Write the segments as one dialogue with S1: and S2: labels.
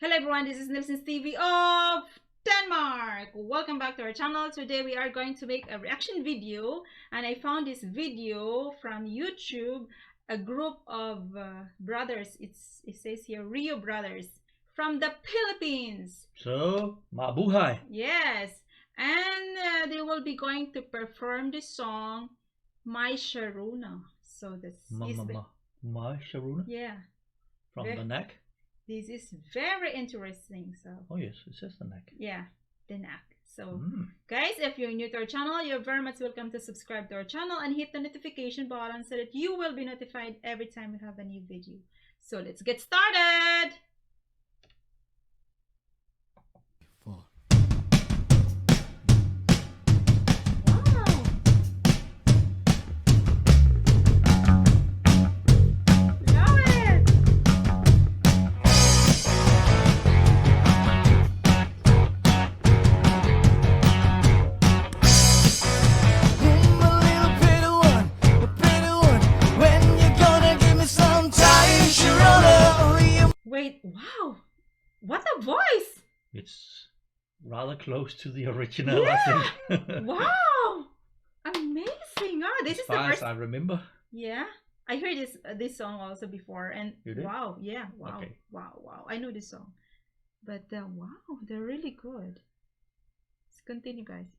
S1: Hello everyone, this is NielsensTv of Denmark. Welcome back to our channel. Today we are going to make a reaction video, and I found this video from YouTube, a group of brothers. It says here REO Brothers from the Philippines.
S2: So, mabuhay.
S1: Yes, and they will be going to perform the song My Sharona. So this
S2: My Sharona?
S1: Yeah.
S2: From the Knack?
S1: This is very interesting. So
S2: oh yes, it says the Knack.
S1: Yeah, the Knack. So guys, if you're new to our channel, you're very much welcome to subscribe to our channel and hit the notification button so that you will be notified every time we have a new video. So let's get started. Wait, wow, what a voice!
S2: It's rather close to the original,
S1: yeah.
S2: I think.
S1: Wow, amazing! This is the first
S2: I remember.
S1: Yeah, I heard this song also before, and
S2: you did?
S1: Wow, yeah, wow,
S2: okay.
S1: wow, I know this song, but wow, they're really good. Let's continue, guys.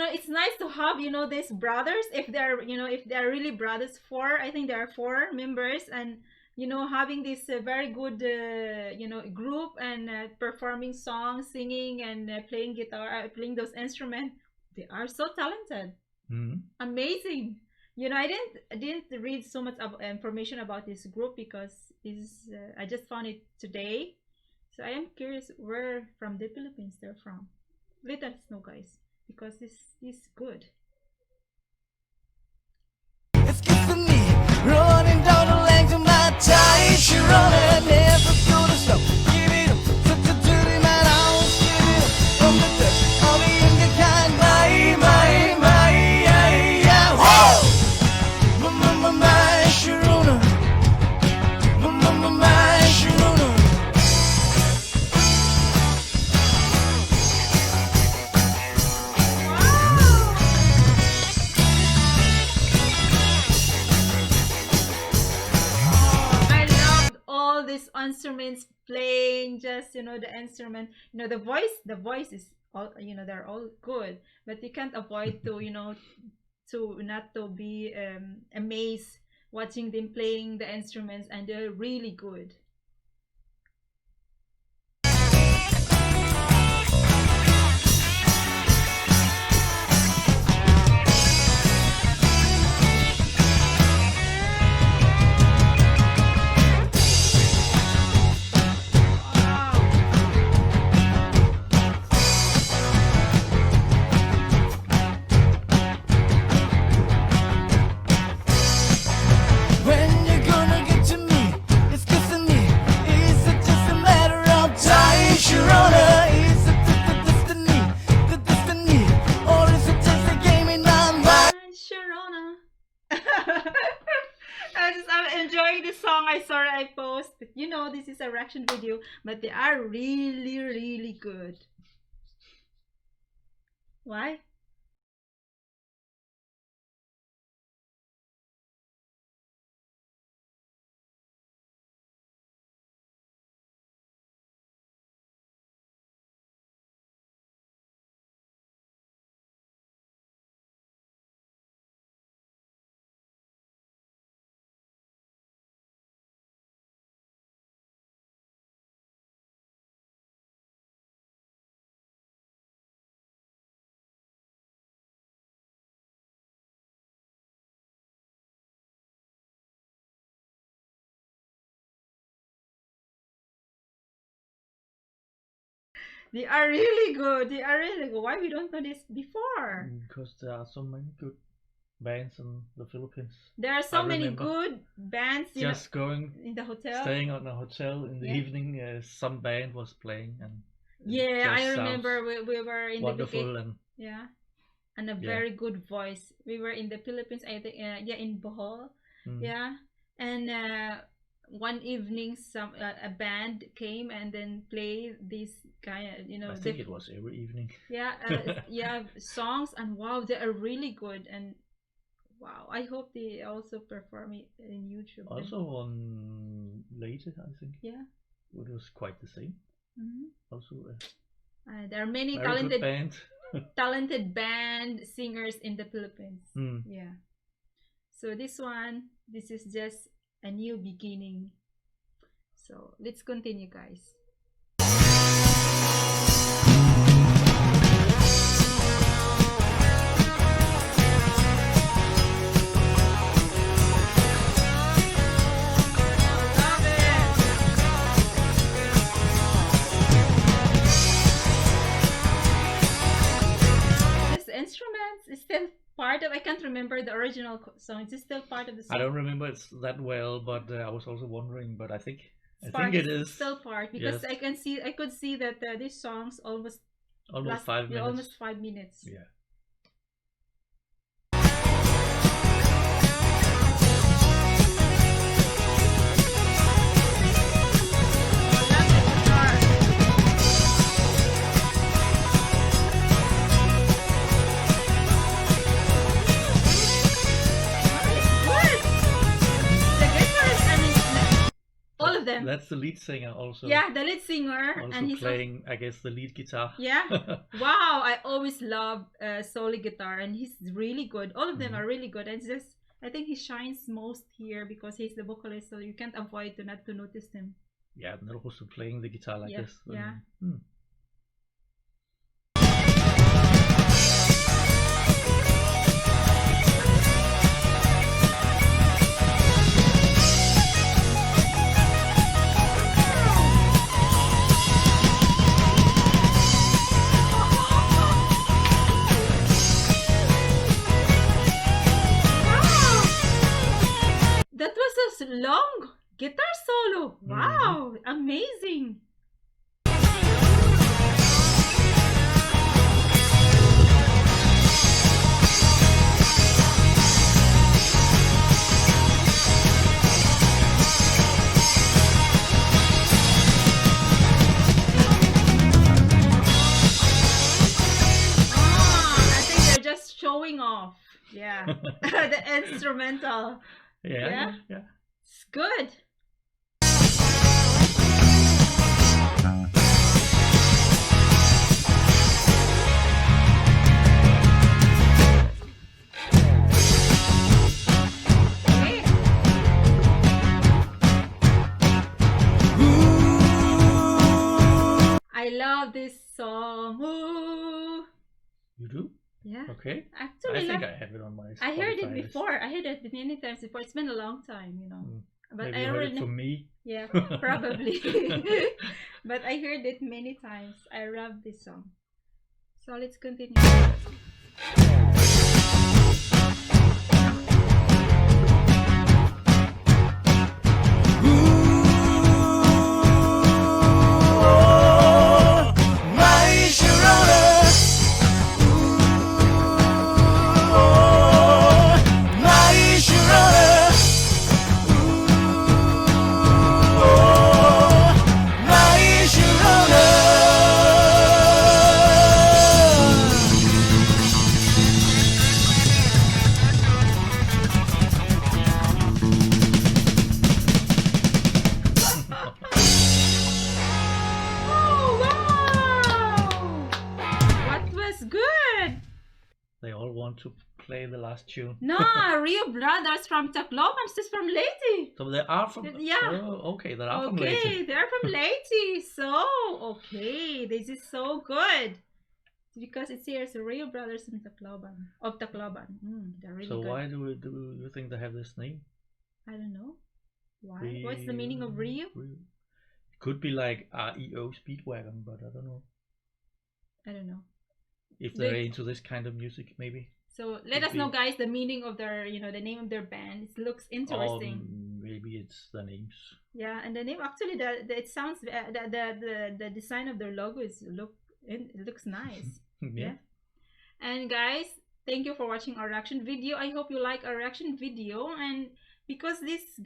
S1: It's nice to have these brothers, if they're if they're really brothers. I think there are 4 members, and having this very good group, and performing songs, singing, and playing guitar, playing those instruments. They are so talented. Amazing. I didn't read so much information about this group, because I just found it today. So I am curious where from the Philippines they're from. Let us know, guys, because this is good. It's good for me, running down the length of my time. Sharona, never gonna stop. Give it up, to the man out. Give it up, from the touch of the younger kind. My, yeah, whoa! My Sharona, my Sharona. These instruments playing, just the instrument, the voice is all, they're all good, but you can't avoid to to not to be amazed watching them playing the instruments, and they're really good. I'm enjoying this song. I post, but this is a reaction video, but they are really good. Why? They are really good. They are really good. Why we don't know this before?
S2: Because there are so many good bands in the Philippines.
S1: There are so many good bands.
S2: Just going
S1: in the hotel,
S2: staying on a hotel in the evening. Some band was playing, and
S1: I remember we were in
S2: wonderful
S1: the and a very good voice. We were in the Philippines, I think, in Bohol, and one evening a band came and then played this kind of
S2: I think it was every evening.
S1: Songs, and wow, they are really good. And wow, I hope they also perform it in YouTube.
S2: Also on later, I think. Yeah. It was quite the same. Also,
S1: there are many talented band singers in the Philippines. Yeah. So this is just a new beginning. So let's continue, guys. Instruments is still part of. I can't remember the original song. It's still part of the song.
S2: I don't remember it that well, but I was also wondering. But I think it is
S1: still part, because I could see that this song's almost
S2: 5 minutes.
S1: Almost 5 minutes.
S2: Yeah. That's the lead singer also.
S1: Yeah, the lead singer.
S2: Also, and he's playing, I guess, the lead guitar.
S1: Yeah. Wow, I always love solo guitar, and he's really good. All of them are really good. And I think he shines most here because he's the vocalist, so you can't avoid not to notice him.
S2: Yeah, and also playing the guitar like this.
S1: Yeah. That was a long guitar solo. Wow, amazing. I think they're just showing off. Yeah. The instrumental.
S2: Yeah.
S1: It's good. I love this song. Ooh.
S2: You do?
S1: Yeah.
S2: Okay.
S1: Actually,
S2: I think I have it on my Spotify.
S1: I heard it before. I heard it many times before. It's been a long time,
S2: But maybe I heard it from me.
S1: Yeah, probably. But I heard it many times. I love this song. So let's continue.
S2: To play the last tune.
S1: No, REO Brothers from Tacloban. This is from Leyte.
S2: So they are from.
S1: Yeah.
S2: Oh, okay, they are from Leyte.
S1: Okay, they are from Leyte. So okay, this is so good because it says REO Brothers from Tacloban. They're really good.
S2: So why do you think they have this name?
S1: I don't know. Why? What's the meaning of REO?
S2: It could be like REO Speedwagon, but I don't know.
S1: I don't know.
S2: If they're into this kind of music, maybe.
S1: So let us know, guys, the meaning of their, the name of their band. It looks interesting.
S2: Maybe it's the names.
S1: Yeah, and the name actually, it sounds the design of their logo it looks nice. Yeah. And guys, thank you for watching our reaction video. I hope you like our reaction video, and because this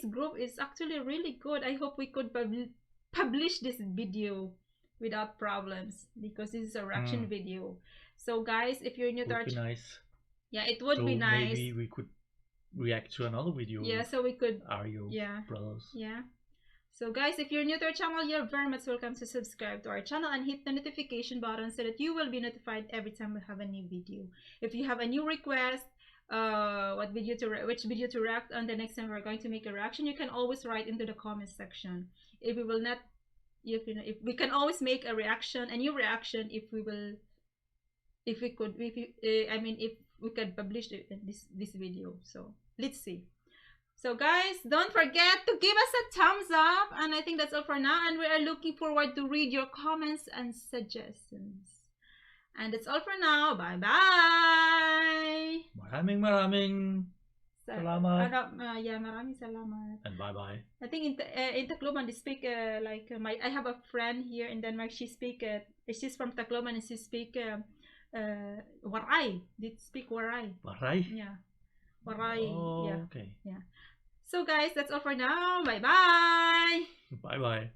S1: group is actually really good, I hope we could publish this video without problems, because this is a reaction video. So guys, if you're new to our channel, nice. Yeah, it would be nice.
S2: Maybe we could react to another video.
S1: Yeah, so we could.
S2: REO Brothers.
S1: Yeah. So guys, if you're new to our channel, you're very much welcome to subscribe to our channel and hit the notification button so that you will be notified every time we have a new video. If you have a new request, which video to react on the next time we're going to make a reaction, you can always write into the comment section. If we will not, if we can always make a new reaction if we could publish this video. So let's see. So guys, don't forget to give us a thumbs up, and I think that's all for now, and we are looking forward to read your comments and suggestions. And that's all for now. Bye bye.
S2: Maraming salamat.
S1: Maraming salamat.
S2: And bye bye.
S1: I think in Tacloban they speak I have a friend here in Denmark. She's from Tacloban, and she speak Waray. They speak Waray.
S2: Waray?
S1: Yeah. Waray.
S2: Oh,
S1: yeah.
S2: Okay.
S1: Yeah. So guys, that's all for now. Bye bye.
S2: Bye bye.